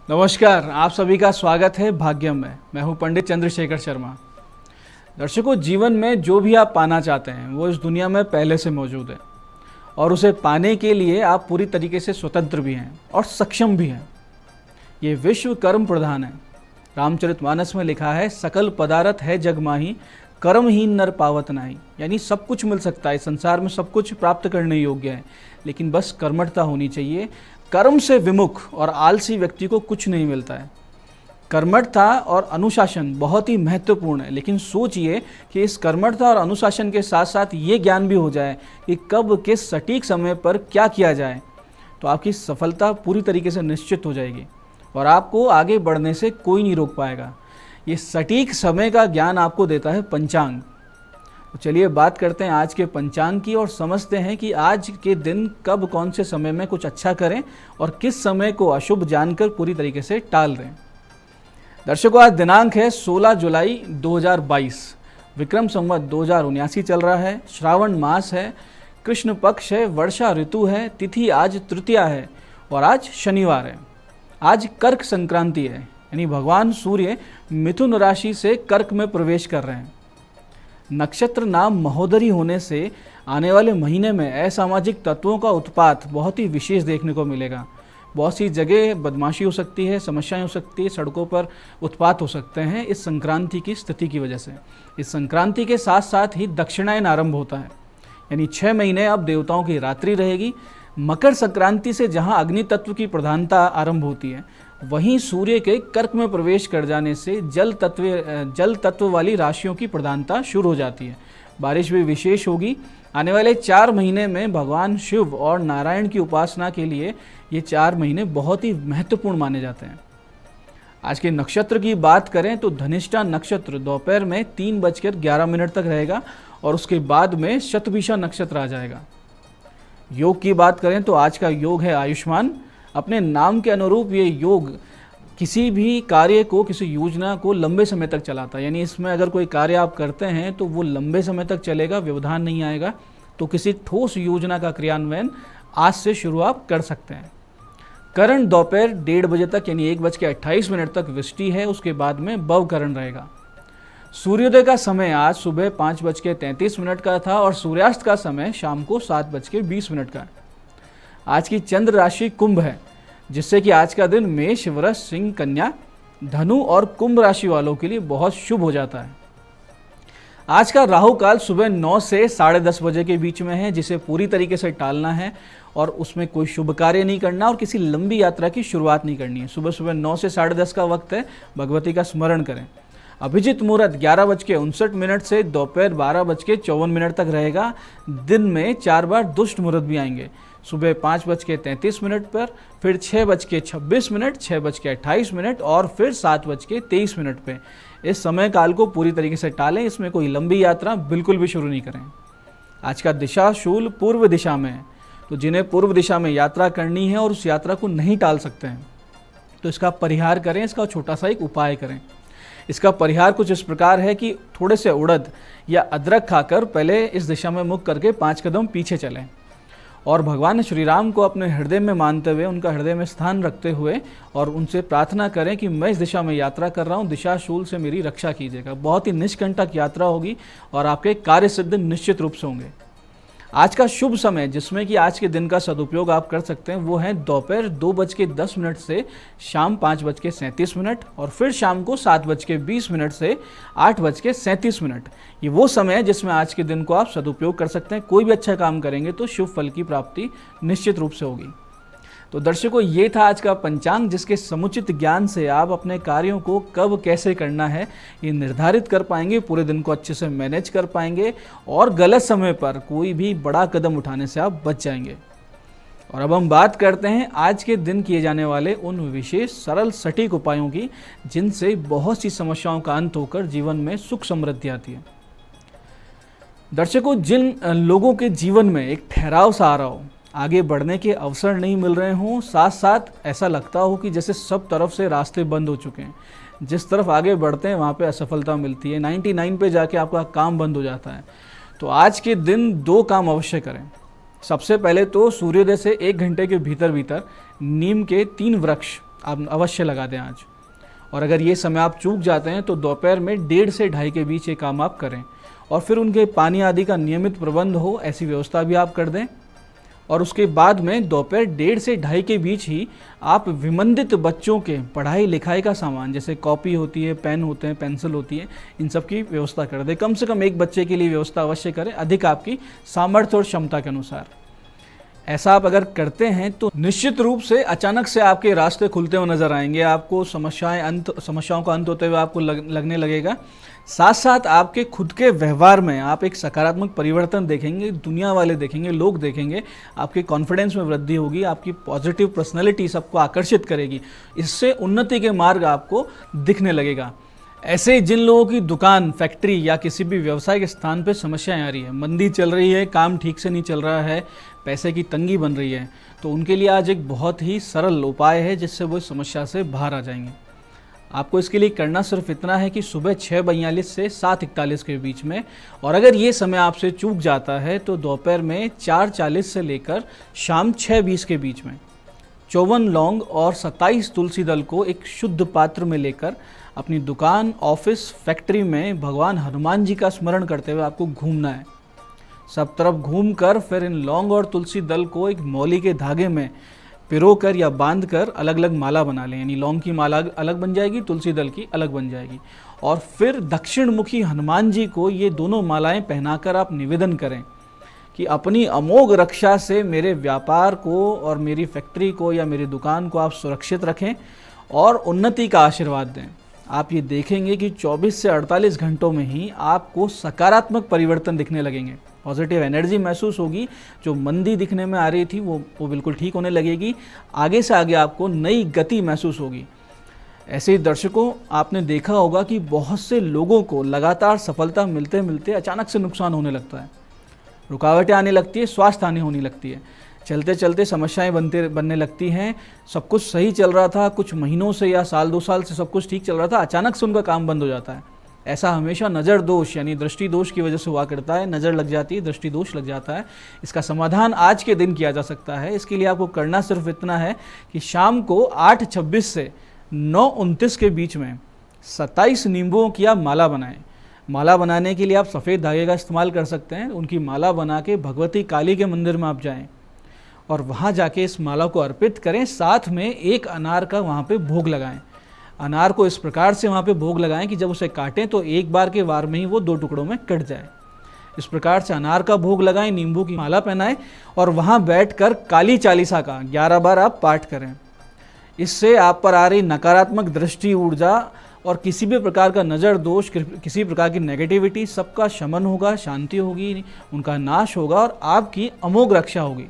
नमस्कार, आप सभी का स्वागत है भाग्यम में। मैं हूं पंडित चंद्रशेखर शर्मा। दर्शकों, जीवन में जो भी आप पाना चाहते हैं वो इस दुनिया में पहले से मौजूद है और उसे पाने के लिए आप पूरी तरीके से स्वतंत्र भी हैं और सक्षम भी हैं। ये विश्व कर्म प्रधान है। रामचरितमानस में लिखा है, सकल पदारथ है जग माही, कर्महीन नर पावत नाही। यानी सब कुछ मिल सकता है, संसार में सब कुछ प्राप्त करने योग्य है, लेकिन बस कर्मठता होनी चाहिए। कर्म से विमुख और आलसी व्यक्ति को कुछ नहीं मिलता है। कर्मठता और अनुशासन बहुत ही महत्वपूर्ण है, लेकिन सोचिए कि इस कर्मठता और अनुशासन के साथ साथ ये ज्ञान भी हो जाए कि कब किस सटीक समय पर क्या किया जाए, तो आपकी सफलता पूरी तरीके से निश्चित हो जाएगी और आपको आगे बढ़ने से कोई नहीं रोक पाएगा। ये सटीक समय का ज्ञान आपको देता है पंचांग। तो चलिए बात करते हैं आज के पंचांग की और समझते हैं कि आज के दिन कब कौन से समय में कुछ अच्छा करें और किस समय को अशुभ जानकर पूरी तरीके से टाल दें। दर्शकों, आज दिनांक है 16 जुलाई 2022। विक्रम संवत 2079 चल रहा है। श्रावण मास है, कृष्ण पक्ष है, वर्षा ऋतु है, तिथि आज तृतीया है और आज शनिवार है। आज कर्क संक्रांति है, यानी भगवान सूर्य मिथुन राशि से कर्क में प्रवेश कर रहे हैं। नक्षत्र नाम महोदरी होने से आने वाले महीने में असामाजिक तत्वों का उत्पात बहुत ही विशेष देखने को मिलेगा। बहुत सी जगह बदमाशी हो सकती है, समस्याएं हो सकती है, सड़कों पर उत्पात हो सकते हैं इस संक्रांति की स्थिति की वजह से। इस संक्रांति के साथ साथ ही दक्षिणायन आरंभ होता है, यानी 6 महीने अब देवताओं की रात्रि रहेगी। मकर संक्रांति से जहां अग्नि तत्व की प्रधानता आरंभ होती है, वहीं सूर्य के कर्क में प्रवेश कर जाने से जल तत्व वाली राशियों की प्रधानता शुरू हो जाती है। बारिश भी विशेष होगी। आने वाले 4 महीने में भगवान शिव और नारायण की उपासना के लिए ये 4 महीने बहुत ही महत्वपूर्ण माने जाते हैं। आज के नक्षत्र की बात करें तो धनिष्ठा नक्षत्र दोपहर में 3:11 तक रहेगा और उसके बाद में शतभिषा नक्षत्र आ जाएगा। योग की बात करें तो आज का योग है आयुष्मान। अपने नाम के अनुरूप ये योग किसी भी कार्य को, किसी योजना को लंबे समय तक चलाता है। यानी इसमें अगर कोई कार्य आप करते हैं तो वो लंबे समय तक चलेगा, व्यवधान नहीं आएगा। तो किसी ठोस योजना का क्रियान्वयन आज से शुरू आप कर सकते हैं। करण दोपहर 1:30 बजे तक, यानी 1:28 तक वृष्टि है, उसके बाद में भव करण रहेगा। सूर्योदय का समय आज सुबह 5:33 का था और सूर्यास्त का समय शाम को 7:20 का है। आज की चंद्र राशि कुंभ है, जिससे कि आज का दिन मेष, वृष, सिंह, कन्या, धनु और कुंभ राशि वालों के लिए बहुत शुभ हो जाता है। आज का राहु काल सुबह 9 से 10:30 बजे के बीच में है, जिसे पूरी तरीके से टालना है और उसमें कोई शुभ कार्य नहीं करना और किसी लंबी यात्रा की शुरुआत नहीं करनी है। सुबह सुबह 9 से 10:30 का वक्त है, भगवती का स्मरण करें। अभिजित मुहूर्त 11:59 से दोपहर 12:54 तक रहेगा। दिन में 4 बार दुष्ट मुहूर्त भी आएंगे। सुबह 5:33 पर, फिर 6:26, 6:28 और फिर 7:23 पे। इस समय काल को पूरी तरीके से टालें। इसमें कोई लंबी यात्रा बिल्कुल भी शुरू नहीं करें। आज का दिशा शूल पूर्व दिशा में है, तो जिन्हें पूर्व दिशा में यात्रा करनी है और उस यात्रा को नहीं टाल सकते हैं तो इसका परिहार करें। इसका छोटा सा एक उपाय करें। इसका परिहार कुछ इस प्रकार है कि थोड़े से उड़द या अदरक खाकर पहले इस दिशा में मुख करके 5 कदम पीछे चलें और भगवान श्री राम को अपने हृदय में मानते हुए, उनका हृदय में स्थान रखते हुए और उनसे प्रार्थना करें कि मैं इस दिशा में यात्रा कर रहा हूँ, दिशा शूल से मेरी रक्षा कीजिएगा। बहुत ही निष्कंटक यात्रा होगी और आपके कार्य सिद्ध निश्चित रूप से होंगे। आज का शुभ समय, जिसमें कि आज के दिन का सदुपयोग आप कर सकते हैं, वो है दोपहर 2:10 से शाम 5:37 और फिर शाम को 7:20 से 8:37। ये वो समय है जिसमें आज के दिन को आप सदुपयोग कर सकते हैं। कोई भी अच्छा काम करेंगे तो शुभ फल की प्राप्ति निश्चित रूप से होगी। तो दर्शकों, ये था आज का पंचांग, जिसके समुचित ज्ञान से आप अपने कार्यों को कब कैसे करना है ये निर्धारित कर पाएंगे, पूरे दिन को अच्छे से मैनेज कर पाएंगे और गलत समय पर कोई भी बड़ा कदम उठाने से आप बच जाएंगे। और अब हम बात करते हैं आज के दिन किए जाने वाले उन विशेष सरल सटीक उपायों की, जिनसे बहुत सी समस्याओं का अंत होकर जीवन में सुख समृद्धि आती है। दर्शकों, जिन लोगों के जीवन में एक ठहराव सा आ रहा हो, आगे बढ़ने के अवसर नहीं मिल रहे हों, साथ साथ ऐसा लगता हो कि जैसे सब तरफ से रास्ते बंद हो चुके हैं, जिस तरफ आगे बढ़ते हैं वहाँ पे असफलता मिलती है, 99 पे जाके आपका काम बंद हो जाता है, तो आज के दिन 2 काम अवश्य करें। सबसे पहले तो सूर्योदय से 1 घंटे के भीतर भीतर नीम के 3 वृक्ष आप अवश्य लगा दें आज। और अगर ये समय आप चूक जाते हैं तो दोपहर में 1:30 से 2:30 के बीच ये काम आप करें, और फिर उनके पानी आदि का नियमित प्रबंध हो ऐसी व्यवस्था भी आप कर दें। और उसके बाद में दोपहर 1:30 से 2:30 के बीच ही आप विमंदित बच्चों के पढ़ाई लिखाई का सामान, जैसे कॉपी होती है, पेन होते हैं, पेंसिल होती है, इन सब की व्यवस्था कर दें। कम से कम एक बच्चे के लिए व्यवस्था अवश्य करें, अधिक आपकी सामर्थ्य और क्षमता के अनुसार। ऐसा आप अगर करते हैं तो निश्चित रूप से अचानक से आपके रास्ते खुलते हुए नजर आएंगे। आपको समस्याओं का अंत होते हुए आपको लगने लगेगा। साथ साथ आपके खुद के व्यवहार में आप एक सकारात्मक परिवर्तन देखेंगे, दुनिया वाले देखेंगे, लोग देखेंगे, आपके कॉन्फिडेंस में वृद्धि होगी, आपकी पॉजिटिव पर्सनैलिटी सबको आकर्षित करेगी। इससे उन्नति के मार्ग आपको दिखने लगेगा। ऐसे जिन लोगों की दुकान, फैक्ट्री या किसी भी व्यवसाय के स्थान पर समस्याएं आ रही है, मंदी चल रही है, काम ठीक से नहीं चल रहा है, पैसे की तंगी बन रही है, तो उनके लिए आज एक बहुत ही सरल उपाय है जिससे वो समस्या से बाहर आ जाएंगे। आपको इसके लिए करना सिर्फ इतना है कि सुबह 6:42 से 7:41 के बीच में, और अगर ये समय आपसे चूक जाता है तो दोपहर में 4:40 से लेकर शाम 6:20 के बीच में 54 लौंग और 27 तुलसी दल को एक शुद्ध पात्र में लेकर अपनी दुकान, ऑफिस, फैक्ट्री में भगवान हनुमान जी का स्मरण करते हुए आपको घूमना है। सब तरफ घूमकर फिर इन लौंग और तुलसी दल को एक मौली के धागे में पिरोकर या बांधकर अलग अलग माला बना लें। यानी लौंग की माला अलग बन जाएगी, तुलसी दल की अलग बन जाएगी। और फिर दक्षिण मुखी हनुमान जी को ये दोनों मालाएं पहनाकर आप निवेदन करें कि अपनी अमोघ रक्षा से मेरे व्यापार को और मेरी फैक्ट्री को या मेरी दुकान को आप सुरक्षित रखें और उन्नति का आशीर्वाद दें। आप ये देखेंगे कि 24 से 48 घंटों में ही आपको सकारात्मक परिवर्तन दिखने लगेंगे। पॉजिटिव एनर्जी महसूस होगी। जो मंदी दिखने में आ रही थी वो बिल्कुल ठीक होने लगेगी। आगे से आगे आपको नई गति महसूस होगी। ऐसे ही दर्शकों, आपने देखा होगा कि बहुत से लोगों को लगातार सफलता मिलते मिलते अचानक से नुकसान होने लगता है, रुकावटें आने लगती है, स्वास्थ्य हानि होने लगती है, चलते चलते समस्याएं बनने लगती हैं। सब कुछ सही चल रहा था, कुछ महीनों से या साल 2 साल से सब कुछ ठीक चल रहा था, अचानक से उनका काम बंद हो जाता है। ऐसा हमेशा नज़र दोष यानी दृष्टि दोष की वजह से हुआ करता है। नज़र लग जाती है, दृष्टि दोष लग जाता है। इसका समाधान आज के दिन किया जा सकता है। इसके लिए आपको करना सिर्फ इतना है कि शाम को 8:26 से 9:29 के बीच में 27 नींबुओं की आप माला बनाएं। माला बनाने के लिए आप सफ़ेद धागे का इस्तेमाल कर सकते हैं। उनकी माला बना के भगवती काली के मंदिर में आप जाएं और वहाँ जाके इस माला को अर्पित करें। साथ में एक अनार का वहाँ पे भोग लगाएं। अनार को इस प्रकार से वहाँ पे भोग लगाएं कि जब उसे काटें तो एक बार के वार में ही वो 2 टुकड़ों में कट जाए। इस प्रकार से अनार का भोग लगाएं, नींबू की माला पहनाएं और वहाँ बैठकर काली चालीसा का 11 बार आप पाठ करें। इससे आप पर आ रही नकारात्मक दृष्टि, ऊर्जा और किसी भी प्रकार का नज़र दोष, किसी प्रकार की नेगेटिविटी, सबका शमन होगा, शांति होगी, उनका नाश होगा और आपकी अमोघ रक्षा होगी।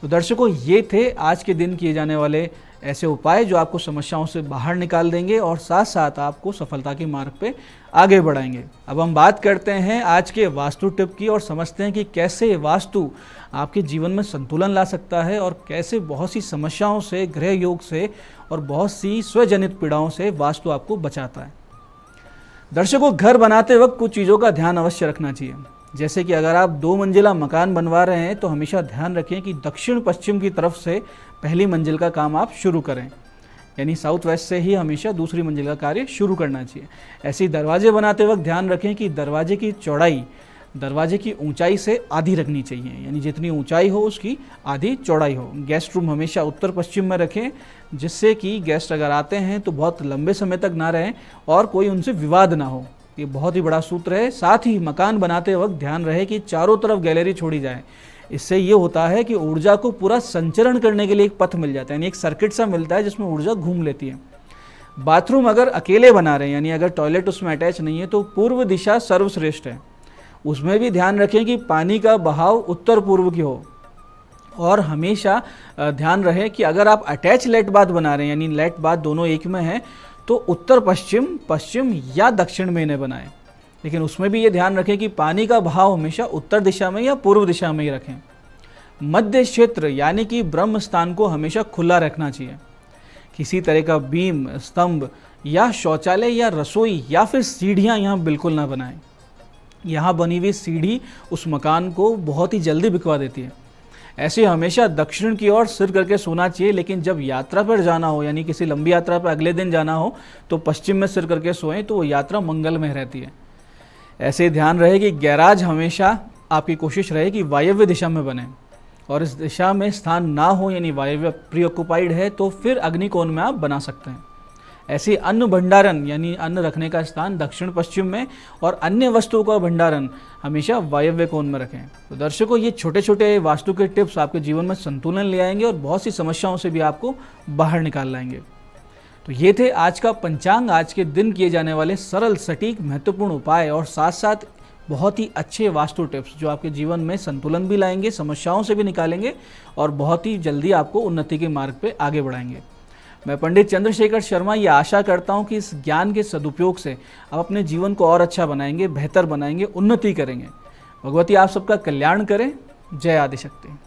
तो दर्शकों, ये थे आज के दिन किए जाने वाले ऐसे उपाय जो आपको समस्याओं से बाहर निकाल देंगे और साथ साथ आपको सफलता के मार्ग पे आगे बढ़ाएंगे। अब हम बात करते हैं आज के वास्तु टिप की और समझते हैं कि कैसे वास्तु आपके जीवन में संतुलन ला सकता है और कैसे बहुत सी समस्याओं से, ग्रह योग से और बहुत सी स्वजनित पीड़ाओं से वास्तु आपको बचाता है। दर्शकों, घर बनाते वक्त कुछ चीज़ों का ध्यान अवश्य रखना चाहिए। जैसे कि अगर आप 2 मंजिला मकान बनवा रहे हैं तो हमेशा ध्यान रखें कि दक्षिण पश्चिम की तरफ से पहली मंजिल का काम आप शुरू करें। यानी साउथ वेस्ट से ही हमेशा दूसरी मंजिल का कार्य शुरू करना चाहिए। ऐसे ही दरवाजे बनाते वक्त ध्यान रखें कि दरवाजे की चौड़ाई दरवाजे की ऊंचाई से आधी रखनी चाहिए। यानी जितनी ऊंचाई हो उसकी आधी चौड़ाई हो। गेस्ट रूम हमेशा उत्तर पश्चिम में रखें, जिससे कि गेस्ट अगर आते हैं तो बहुत लंबे समय तक ना रहें और कोई उनसे विवाद ना हो। ये बहुत ही बड़ा सूत्र है। साथ ही मकान बनाते वक्त ध्यान रहे कि चारों तरफ गैलरी छोड़ी जाए। इससे ये होता है कि ऊर्जा को पूरा संचरण करने के लिए एक पथ मिल जाता है, यानी एक सर्किट सा मिलता है जिसमें ऊर्जा घूम लेती है। बाथरूम अगर अकेले बना रहे हैं, यानी अगर टॉयलेट उसमें अटैच नहीं है, तो पूर्व दिशा सर्वश्रेष्ठ है। उसमें भी ध्यान रखें कि पानी का बहाव उत्तर पूर्व की हो। और हमेशा ध्यान रहे कि अगर आप अटैच लेट बाथ बना रहे हैं, यानी लेट बाथ दोनों एक में है, तो उत्तर पश्चिम, पश्चिम या दक्षिण में इन्हें बनाएं। लेकिन उसमें भी ये ध्यान रखें कि पानी का बहाव हमेशा उत्तर दिशा में या पूर्व दिशा में ही रखें। मध्य क्षेत्र यानी कि ब्रह्म स्थान को हमेशा खुला रखना चाहिए। किसी तरह का बीम, स्तंभ या शौचालय या रसोई या फिर सीढ़ियाँ यहाँ बिल्कुल ना बनाएं। यहाँ बनी हुई सीढ़ी उस मकान को बहुत ही जल्दी बिकवा देती है। ऐसे हमेशा दक्षिण की ओर सिर करके सोना चाहिए, लेकिन जब यात्रा पर जाना हो यानी किसी लंबी यात्रा पर अगले दिन जाना हो तो पश्चिम में सिर करके सोएं, तो वो यात्रा मंगलमय रहती है। ऐसे ध्यान रहे कि गैराज हमेशा आपकी कोशिश रहे कि वायव्य दिशा में बने, और इस दिशा में स्थान ना हो यानी वायव्य प्रीऑक्युपाइड है तो फिर अग्निकोण में आप बना सकते हैं। ऐसे अन्न भंडारण यानी अन्न रखने का स्थान दक्षिण पश्चिम में और अन्य वस्तुओं का भंडारण हमेशा वायव्य कोण में रखें। तो दर्शकों, ये छोटे छोटे वास्तु के टिप्स आपके जीवन में संतुलन ले आएंगे और बहुत सी समस्याओं से भी आपको बाहर निकाल लाएंगे। तो ये थे आज का पंचांग, आज के दिन किए जाने वाले सरल, सटीक, महत्वपूर्ण उपाय और साथ साथ बहुत ही अच्छे वास्तु टिप्स जो आपके जीवन में संतुलन भी लाएंगे, समस्याओं से भी निकालेंगे और बहुत ही जल्दी आपको उन्नति के मार्ग पे आगे बढ़ाएंगे। मैं पंडित चंद्रशेखर शर्मा ये आशा करता हूँ कि इस ज्ञान के सदुपयोग से आप अपने जीवन को और अच्छा बनाएंगे, बेहतर बनाएंगे, उन्नति करेंगे। भगवती आप सबका कल्याण करें। जय आदिशक्ति।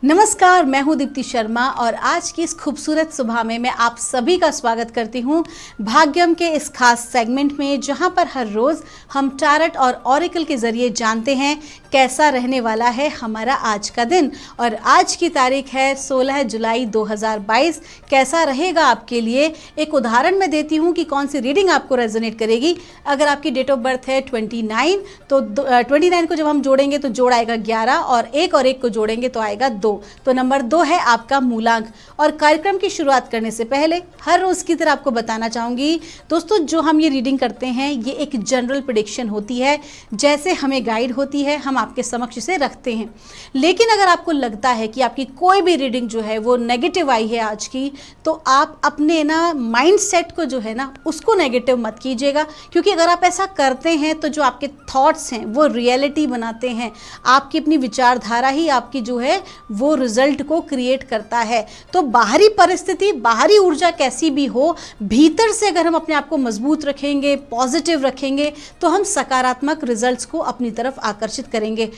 नमस्कार, मैं हूं दीप्ति शर्मा और आज की इस खूबसूरत सुबह में मैं आप सभी का स्वागत करती हूं भाग्यम के इस खास सेगमेंट में, जहां पर हर रोज हम टारट और ऑरिकल के जरिए जानते हैं कैसा रहने वाला है हमारा आज का दिन। और आज की तारीख है 16 जुलाई 2022। कैसा रहेगा आपके लिए, एक उदाहरण मैं देती हूं कि कौन सी रीडिंग आपको रेजोनेट करेगी। अगर आपकी डेट ऑफ बर्थ है 29 तो 29 को जब हम जोड़ेंगे तो जोड़ आएगा 11 और एक को जोड़ेंगे तो आएगा 2। तो नंबर 2 है आपका मूलांक। और कार्यक्रम की शुरुआत करने से पहले हर रोज की तरह आपको बताना चाहूंगी दोस्तों, जो हम ये रीडिंग करते हैं ये एक जनरल प्रेडिक्शन होती है, जैसे हमें गाइड होती है हम आपके समक्ष इसे रखते हैं। लेकिन अगर आपको लगता है कि आपकी कोई भी रीडिंग जो है वो नेगेटिव आई है आज की, तो आप अपने ना माइंड सेट को जो है ना उसको नेगेटिव मत कीजिएगा, क्योंकि अगर आप ऐसा करते हैं तो जो आपके थॉट्स हैं वो रियलिटी बनाते हैं। आपकी अपनी विचारधारा ही आपकी जो है वो रिजल्ट को क्रिएट करता है। तो बाहरी परिस्थिति, बाहरी ऊर्जा कैसी भी हो, भीतर से अगर हम अपने आप को मजबूत रखेंगे, पॉजिटिव रखेंगे, तो हम सकारात्मक रिजल्ट्स को अपनी तरफ आकर्षित करेंगे।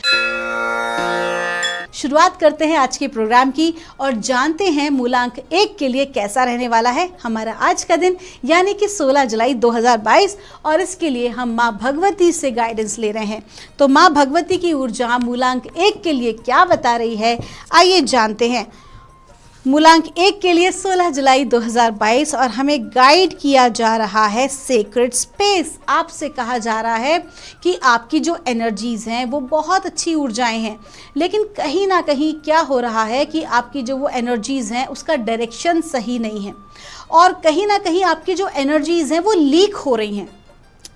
शुरुआत करते हैं आज के प्रोग्राम की और जानते हैं मूलांक 1 के लिए कैसा रहने वाला है हमारा आज का दिन, यानी कि 16 जुलाई 2022। और इसके लिए हम माँ भगवती से गाइडेंस ले रहे हैं। तो माँ भगवती की ऊर्जा मूलांक 1 के लिए क्या बता रही है, आइए जानते हैं। मूलांक 1 के लिए 16 जुलाई 2022 और हमें गाइड किया जा रहा है सेक्रेड स्पेस। आपसे कहा जा रहा है कि आपकी जो एनर्जीज़ हैं वो बहुत अच्छी ऊर्जाएं हैं, लेकिन कहीं ना कहीं क्या हो रहा है कि आपकी जो वो एनर्जीज़ हैं उसका डायरेक्शन सही नहीं है, और कहीं ना कहीं आपकी जो एनर्जीज़ हैं वो लीक हो रही हैं।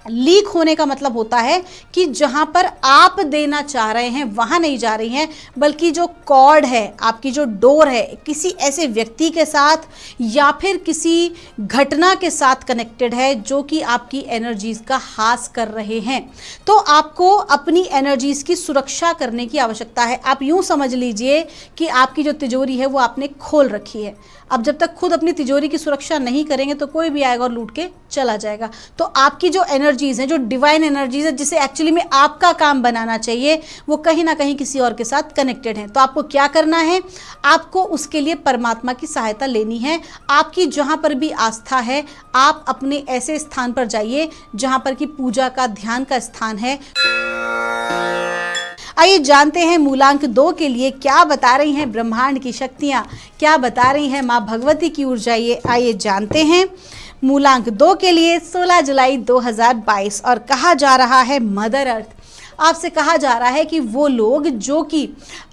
लीक होने का मतलब होता है कि जहां पर आप देना चाह रहे हैं वहां नहीं जा रही हैं, बल्कि जो कॉर्ड है, आपकी जो डोर है, किसी ऐसे व्यक्ति के साथ या फिर किसी घटना के साथ कनेक्टेड है जो कि आपकी एनर्जीज का हास कर रहे हैं। तो आपको अपनी एनर्जीज की सुरक्षा करने की आवश्यकता है। आप यूं समझ लीजिए कि आपकी जो तिजोरी है वो आपने खोल रखी है। अब जब तक खुद अपनी तिजोरी की सुरक्षा नहीं करेंगे तो कोई भी आएगा और लूट के चला जाएगा। तो आपकी जो एनर्जीज हैं, जो डिवाइन एनर्जीज है, जिसे एक्चुअली में आपका काम बनाना चाहिए, वो कहीं ना कहीं किसी और के साथ कनेक्टेड है। तो आपको क्या करना है, आपको उसके लिए परमात्मा की सहायता लेनी है। आपकी जहाँ पर भी आस्था है, आप अपने ऐसे स्थान पर जाइए जहाँ पर कि पूजा का, ध्यान का स्थान है। आइए जानते हैं मूलांक 2 के लिए क्या बता रही हैं ब्रह्मांड की शक्तियाँ, क्या बता रही हैं माँ भगवती की ऊर्जा। ये आइए जानते हैं मूलांक 2 के लिए 16 जुलाई 2022 और कहा जा रहा है मदर अर्थ। आपसे कहा जा रहा है कि वो लोग जो कि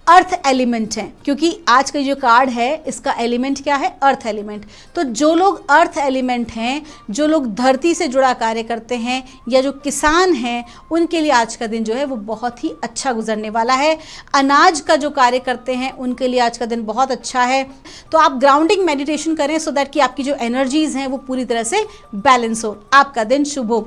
अर्थ एलिमेंट हैं, क्योंकि आज का जो कार्ड है इसका एलिमेंट क्या है, अर्थ एलिमेंट। तो जो लोग अर्थ एलिमेंट हैं, जो लोग धरती से जुड़ा कार्य करते हैं या जो किसान हैं, उनके लिए आज का दिन जो है वो बहुत ही अच्छा गुजरने वाला है। अनाज का जो कार्य करते हैं उनके लिए आज का दिन बहुत अच्छा है। तो आप ग्राउंडिंग मेडिटेशन करें सो दैट कि आपकी जो एनर्जीज हैं वो पूरी तरह से बैलेंस हो। आपका दिन शुभ हो।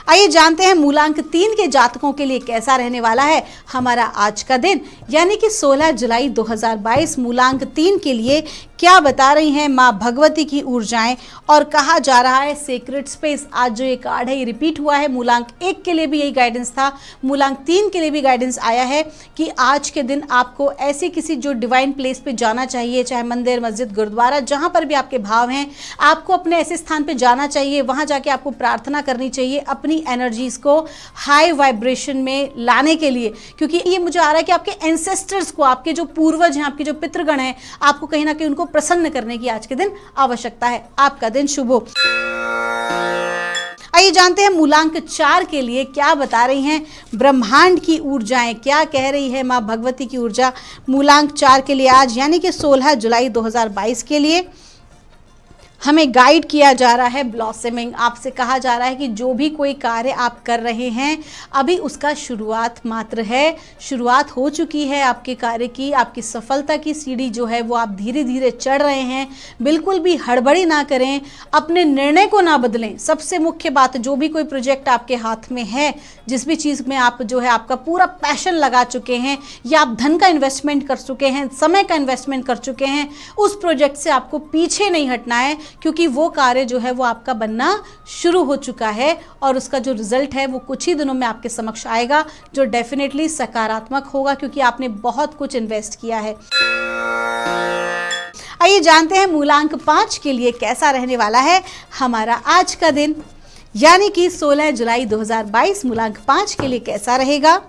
आइए जानते हैं मूलांक 3 के जातकों के लिए कैसा रहने वाला है हमारा आज का दिन, यानी कि 16 जुलाई 2022। मूलांक 3 के लिए क्या बता रही हैं माँ भगवती की ऊर्जाएं और कहा जा रहा है सेक्रेड स्पेस। आज जो ये कार्ड है ये रिपीट हुआ है। मूलांक 1 के लिए भी यही गाइडेंस था, मूलांक 3 के लिए भी गाइडेंस आया है कि आज के दिन आपको ऐसे किसी जो डिवाइन प्लेस पे जाना चाहिए, चाहे मंदिर, मस्जिद, गुरुद्वारा, जहाँ पर भी आपके भाव हैं, आपको अपने ऐसे स्थान पर जाना चाहिए। वहाँ जाके आपको प्रार्थना करनी चाहिए, अपनी अपनी एनर्जीज को हाई वाइब्रेशन में लाने के लिए, क्योंकि ये मुझे आ रहा है कि आपके एंसेस्टर्स को, आपके जो पूर्वज हैं, आपके जो पितृगण हैं, आपको कहीं ना कहीं उनको प्रसन्न करने की आज के दिन आवश्यकता है। आपका दिन शुभ हो। आइए जानते हैं मूलांक 4 के लिए क्या बता रही हैं ब्रह्मांड की ऊर्जाएं, क्या कह रही है माँ भगवती की ऊर्जा मूलांक 4 के लिए आज यानी कि 16 जुलाई 2022 के लिए। हमें गाइड किया जा रहा है ब्लॉसमिंग। आपसे कहा जा रहा है कि जो भी कोई कार्य आप कर रहे हैं अभी उसका शुरुआत मात्र है, शुरुआत हो चुकी है आपके कार्य की, आपकी सफलता की सीढ़ी जो है वो आप धीरे धीरे चढ़ रहे हैं। बिल्कुल भी हड़बड़ी ना करें, अपने निर्णय को ना बदलें। सबसे मुख्य बात, जो भी कोई प्रोजेक्ट आपके हाथ में है, जिस भी चीज़ में आप जो है आपका पूरा पैशन लगा चुके हैं या आप धन का इन्वेस्टमेंट कर चुके हैं, समय का इन्वेस्टमेंट कर चुके हैं, उस प्रोजेक्ट से आपको पीछे नहीं हटना है, क्योंकि वो कार्य जो है वो आपका बनना शुरू हो चुका है और उसका जो रिजल्ट है वो कुछ ही दिनों में आपके समक्ष आएगा, जो डेफिनेटली सकारात्मक होगा, क्योंकि आपने बहुत कुछ इन्वेस्ट किया है। आइए जानते हैं मूलांक 5 के लिए कैसा रहने वाला है हमारा आज का दिन यानी कि 16 जुलाई 2022 मूलांक 5 के लिए कैसा रहेगा।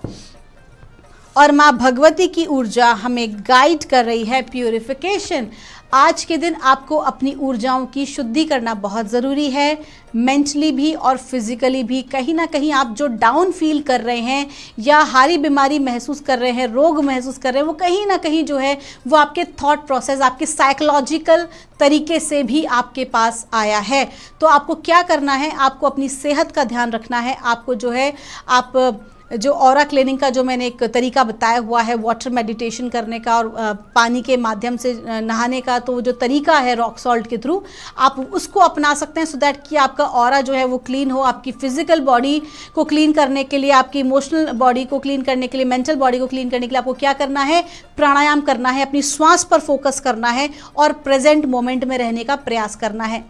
और माँ भगवती की ऊर्जा हमें गाइड कर रही है प्यूरिफिकेशन। आज के दिन आपको अपनी ऊर्जाओं की शुद्धि करना बहुत ज़रूरी है, मेंटली भी और फिजिकली भी। कहीं ना कहीं आप जो डाउन फील कर रहे हैं या हारी बीमारी महसूस कर रहे हैं, रोग महसूस कर रहे हैं, वो कहीं ना कहीं जो है वो आपके थॉट प्रोसेस, आपके साइकोलॉजिकल तरीके से भी आपके पास आया है। तो आपको क्या करना है, आपको अपनी सेहत का ध्यान रखना है। आपको जो है आप जो ऑरा क्लीनिंग का जो मैंने एक तरीका बताया हुआ है, वाटर मेडिटेशन करने का और पानी के माध्यम से नहाने का, तो जो तरीका है रॉक सॉल्ट के थ्रू, आप उसको अपना सकते हैं, सो दैट कि आपका ऑरा जो है वो क्लीन हो। आपकी फिजिकल बॉडी को क्लीन करने के लिए, आपकी इमोशनल बॉडी को क्लीन करने के लिए, मेंटल बॉडी को क्लीन करने के लिए आपको क्या करना है, प्राणायाम करना है, अपनी श्वास पर फोकस करना है और प्रेजेंट मोमेंट में रहने का प्रयास करना है।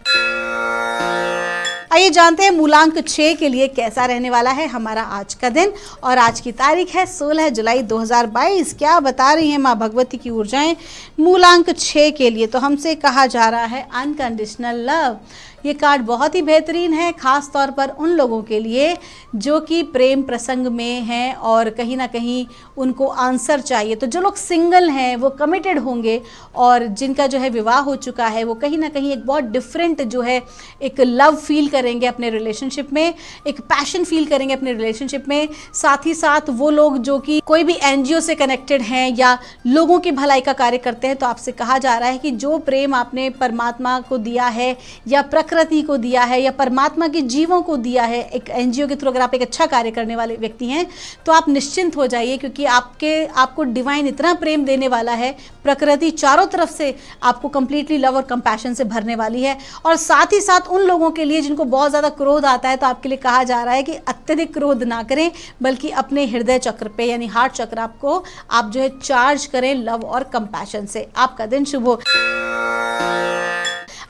आइए जानते हैं मूलांक 6 के लिए कैसा रहने वाला है हमारा आज का दिन। और आज की तारीख है 16 जुलाई 2022। क्या बता रही हैं माँ भगवती की ऊर्जाएं मूलांक 6 के लिए। तो हमसे कहा जा रहा है अनकंडीशनल लव। ये कार्ड बहुत ही बेहतरीन है, खास तौर पर उन लोगों के लिए जो कि प्रेम प्रसंग में हैं और कहीं ना कहीं उनको आंसर चाहिए। तो जो लोग सिंगल हैं वो कमिटेड होंगे, और जिनका जो है विवाह हो चुका है वो कहीं ना कहीं एक बहुत डिफरेंट जो है एक लव फील करेंगे अपने रिलेशनशिप में, एक पैशन फील करेंगे अपने रिलेशनशिप में। साथ ही साथ वो लोग जो कि कोई भी एनजीओ से कनेक्टेड हैं या लोगों की भलाई का कार्य करते हैं, तो आपसे कहा जा रहा है कि जो प्रेम आपने परमात्मा को दिया है या प्रकृति को दिया है या परमात्मा के जीवों को दिया है, एक एनजीओ के थ्रू अगर आप एक अच्छा कार्य करने वाले व्यक्ति हैं तो आप निश्चिंत हो जाइए, क्योंकि आपको डिवाइन इतना प्रेम देने वाला है, प्रकृति चारों तरफ से आपको कंप्लीटली लव और कंपैशन से भरने वाली है। और साथ ही साथ उन लोगों के लिए जिनको बहुत ज़्यादा क्रोध आता है, तो आपके लिए कहा जा रहा है कि अत्यधिक क्रोध ना करें, बल्कि अपने हृदय चक्र पे यानी हार्ट चक्र आपको आप जो है चार्ज करें लव और कंपैशन से। आपका दिन शुभ हो।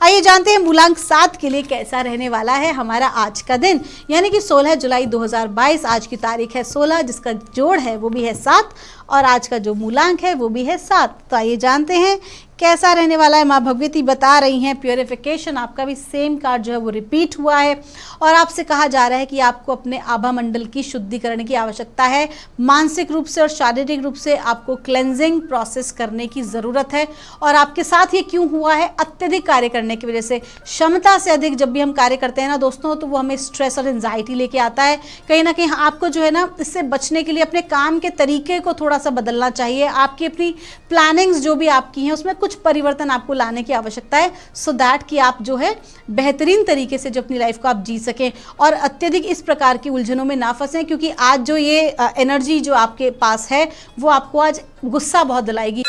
आइए जानते हैं मूलांक 7 के लिए कैसा रहने वाला है हमारा आज का दिन यानी कि 16 जुलाई 2022। आज की तारीख है 16, जिसका जोड़ है वो भी है 7 और आज का जो मूलांक है वो भी है 7। तो आइए जानते हैं कैसा रहने वाला है। माँ भगवती बता रही हैं प्योरिफिकेशन। आपका भी सेम कार्ड जो है वो रिपीट हुआ है और आपसे कहा जा रहा है कि आपको अपने आभा मंडल की शुद्धिकरण की आवश्यकता है। मानसिक रूप से और शारीरिक रूप से आपको क्लेंजिंग प्रोसेस करने की ज़रूरत है। और आपके साथ ये क्यों हुआ है, अत्यधिक कार्य करने की वजह से। क्षमता से अधिक जब भी हम कार्य करते हैं ना दोस्तों, तो वो हमें स्ट्रेस और एंजाइटी लेके आता है। कहीं ना कहीं आपको जो है ना इससे बचने के लिए अपने काम के तरीके को थोड़ा सा बदलना चाहिए। आपकी अपनी प्लानिंग्स जो भी आपकी हैं उसमें कुछ परिवर्तन आपको लाने की आवश्यकता है, सो दैट कि आप जो है बेहतरीन तरीके से जो अपनी लाइफ को आप जी सकें और अत्यधिक इस प्रकार की उलझनों में ना फंसें, क्योंकि आज जो ये एनर्जी जो आपके पास है वो आपको आज गुस्सा बहुत दिलाएगी।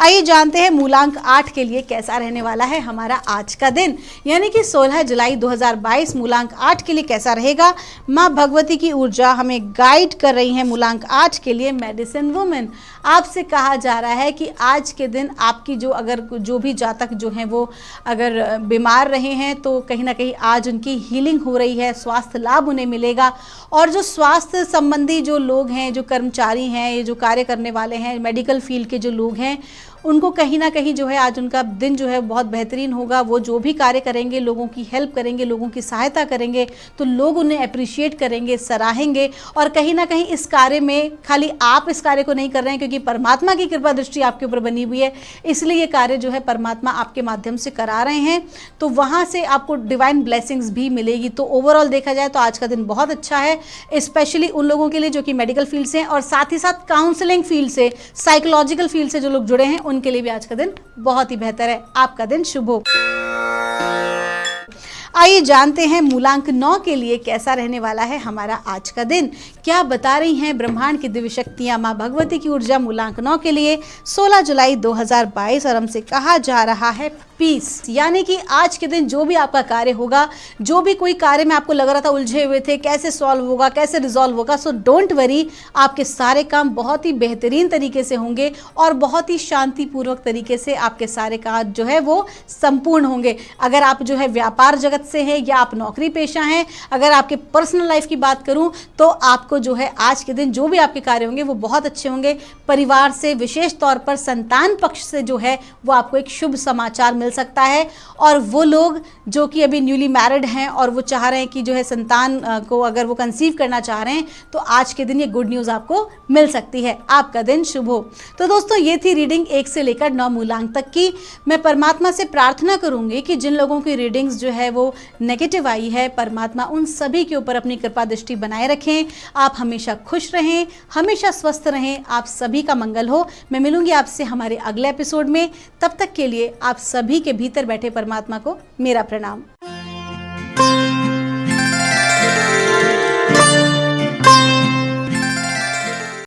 आइए जानते हैं मूलांक 8 के लिए कैसा रहने वाला है हमारा आज का दिन यानी कि 16 जुलाई 2022। मूलांक 8 के लिए कैसा रहेगा। माँ भगवती की ऊर्जा हमें गाइड कर रही है मूलांक 8 के लिए मेडिसिन वुमेन। आपसे कहा जा रहा है कि आज के दिन आपकी जो भी जातक जो हैं वो अगर बीमार रहे हैं तो कहीं ना कहीं आज उनकी हीलिंग हो रही है, स्वास्थ्य लाभ उन्हें मिलेगा। और जो स्वास्थ्य संबंधी जो लोग हैं, जो कर्मचारी हैं, ये जो कार्य करने वाले हैं, मेडिकल फील्ड के जो लोग हैं, उनको कहीं ना कहीं जो है आज उनका दिन जो है बहुत बेहतरीन होगा। वो जो भी कार्य करेंगे, लोगों की हेल्प करेंगे, लोगों की सहायता करेंगे, तो लोग उन्हें अप्रिशिएट करेंगे, सराहेंगे। और कहीं ना कहीं इस कार्य में खाली आप इस कार्य को नहीं कर रहे हैं, क्योंकि परमात्मा की कृपा दृष्टि आपके ऊपर बनी हुई है, इसलिए ये कार्य जो है परमात्मा आपके माध्यम से करा रहे हैं, तो वहाँ से आपको डिवाइन ब्लेसिंग्स भी मिलेगी। तो ओवरऑल देखा जाए तो आज का दिन बहुत अच्छा है, स्पेशली उन लोगों के लिए जो कि मेडिकल फील्ड से हैं और साथ ही साथ काउंसलिंग फील्ड से, साइकोलॉजिकल फील्ड से जो लोग जुड़े हैं, उनके लिए भी आज का दिन बहुत ही बेहतर है। आपका दिन शुभ हो। आइए जानते हैं मूलांक 9 के लिए कैसा रहने वाला है हमारा आज का दिन। क्या बता रही हैं ब्रह्मांड की दिव्य शक्तियां, मां भगवती की ऊर्जा मूलांक 9 के लिए 16 जुलाई 2022। और हमसे कहा जा रहा है पीस, यानी कि आज के दिन जो भी आपका कार्य होगा, जो भी कोई कार्य में आपको लग रहा था उलझे हुए थे, कैसे सॉल्व होगा, कैसे रिजॉल्व होगा, सो डोंट वरी, आपके सारे काम बहुत ही बेहतरीन तरीके से होंगे और बहुत ही शांतिपूर्वक तरीके से आपके सारे काम जो है वो संपूर्ण होंगे। अगर आप जो है व्यापार जगत से हैं या आप नौकरी पेशा हैं, अगर आपके पर्सनल लाइफ की बात करूं तो आपको जो है आज के दिन जो भी आपके कार्य होंगे वो बहुत अच्छे होंगे। परिवार से, विशेष तौर पर संतान पक्ष से जो है वो आपको एक शुभ समाचार मिल सकता है। और वो लोग जो कि अभी न्यूली मैरिड हैं और वो चाह रहे हैं कि जो है संतान को अगर वो कंसीव करना चाह रहे हैं, तो आज के दिन ये गुड न्यूज़ आपको मिल सकती है। आपका दिन शुभ हो। तो दोस्तों, ये थी रीडिंग 1 से लेकर 9 मूलांक तक की। मैं परमात्मा से प्रार्थना करूंगी कि जिन लोगों की रीडिंग्स जो है वो नेगेटिव आई है, परमात्मा उन सभी के ऊपर अपनी कृपा दृष्टि बनाए रखें। आप हमेशा खुश रहें, हमेशा स्वस्थ रहें, आप सभी का मंगल हो। मैं मिलूंगी आपसे हमारे अगले एपिसोड में। तब तक के लिए आप सभी के भीतर बैठे परमात्मा को मेरा प्रणाम।